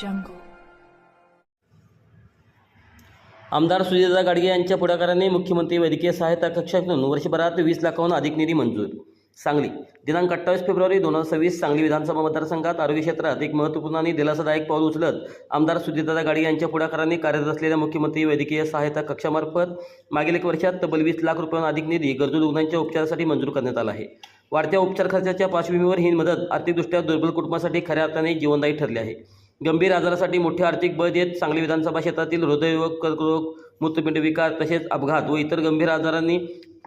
jungle. आमदार सुजाता गाडगे यांच्या पुढाकाराने मुख्यमंत्री वैद्यकीय सहायता कक्षातून वर्षभरात 20 लाखाहून अधिक निधी मंजूर. सांगली दिनांक 28 फेब्रुवारी 2026 सांगली विधानसभा मतदारसंघात आरोग्य क्षेत्रात एक महत्त्वपूर्ण आणि दिलासादायक पाऊल उचलत आमदार सुजाता गाडगे यांच्या पुढाकाराने कार्यरत असलेल्या मुख्यमंत्री वैद्यकीय सहायता कक्षामार्फत मागील एक वर्षात तब्बल 20 लाख रुपयांहून अधिक निधी गरजू रुग्णांच्या उपचारासाठी मंजूर करण्यात आला आहे. वाढत्या उपचार खर्चाच्या पार्श्वभूमीवर ही मदत आर्थिकदृष्ट्या दुर्बल कुटुंबासाठी खऱ्या अर्थाने जीवनदायी ठरली आहे. गंभीर आजारासाठी मोठे आर्थिक बळ देत सांगली विधानसभा क्षेत्रातील हृदयरोग, कर्करोग, मूत्रपिंड विकार तसेच अपघात व इतर गंभीर आजारांनी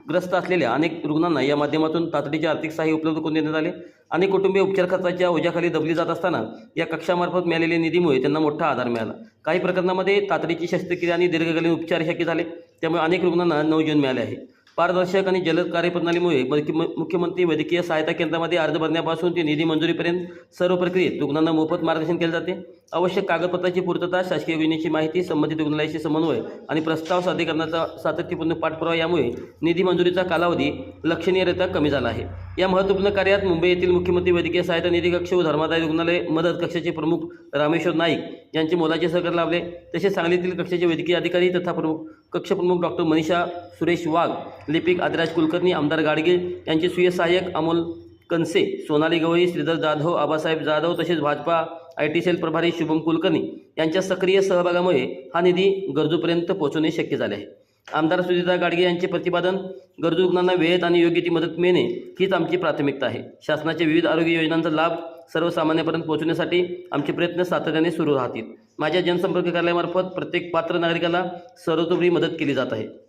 ग्रस्त असलेल्या अनेक रुग्णांना या माध्यमातून तातडीचे आर्थिक सहाय्य उपलब्ध करून देण्यात आले. अनेक कुटुंबीय उपचार खर्चाच्या ओझ्याखाली दबली जात असताना या कक्षामार्फत मिळालेल्या निधीमुळे त्यांना मोठा आधार मिळाला. काही प्रकरणांमध्ये तातडीची शस्त्रक्रिया आणि दीर्घकालीन उपचार शक्य झाले, त्यामुळे अनेक रुग्णांना नवजीवन मिळाले आहे. पारदर्शक आणि जलद कार्यप्रणालीमुळे मुख्यमंत्री वैद्यकीय सहायता केंद्रामध्ये अर्ज भरण्यापासून ते निधी मंजुरीपर्यंत सर्व प्रक्रियेत रुग्णांना मोफत मार्गदर्शन केले जाते. आवश्यक कागदपत्राची पूर्तता, शासकीय योजनेची माहिती, संबंधित रुग्णालयाशी समन्वय आणि प्रस्ताव सादरीकरणाचा सातत्यपूर्ण पाठपुरावा यामुळे निधी मंजुरीचा कालावधी लक्षणीयरित्या कमी झाला आहे. या महत्त्वपूर्ण कार्यात मुंबई येथील मुख्यमंत्री वैद्यकीय सहायता निधी कक्ष व धर्मादाय रुग्णालय मदत कक्षाचे प्रमुख रामेश्वर नाईक यांचे मोलाचे सहकार्य लाभले. तसेच सांगलीतील कक्षाचे वैद्यकीय अधिकारी तथा कक्षप्रमुख डॉक्टर मनीषा सुरेश वाघ, लिपिक आदिराज कुलकर्णी, आमदार गाडगे यांचे स्वीय सहाय्यक अमोल कनसे, सोनाली गवळी, श्रीधर जाधव, आबासाहेब जाधव तसेच भाजपा IT सेल प्रभारी शुभम कुलकर्णी यांच्या सक्रिय सहभागामुळे हा निधी गरजूपर्यंत पोहोचवणे शक्य झाले आहे. आमदार सुजाता गाडगे यांचे प्रतिपादन, गरजू रुग्णांना वेळेत आणि योग्य ती मदत मिळणे हीच आमची प्राथमिकता आहे. शासनाच्या विविध आरोग्य योजनांचा लाभ सर्वसामान्यांपर्यंत पोहोचवण्यासाठी आमचे प्रयत्न सातत्याने सुरू राहतील. माझ्या जनसंपर्क कार्यालयामार्फत प्रत्येक पात्र नागरिकाला सर्वतोपरी मदत केली जात आहे.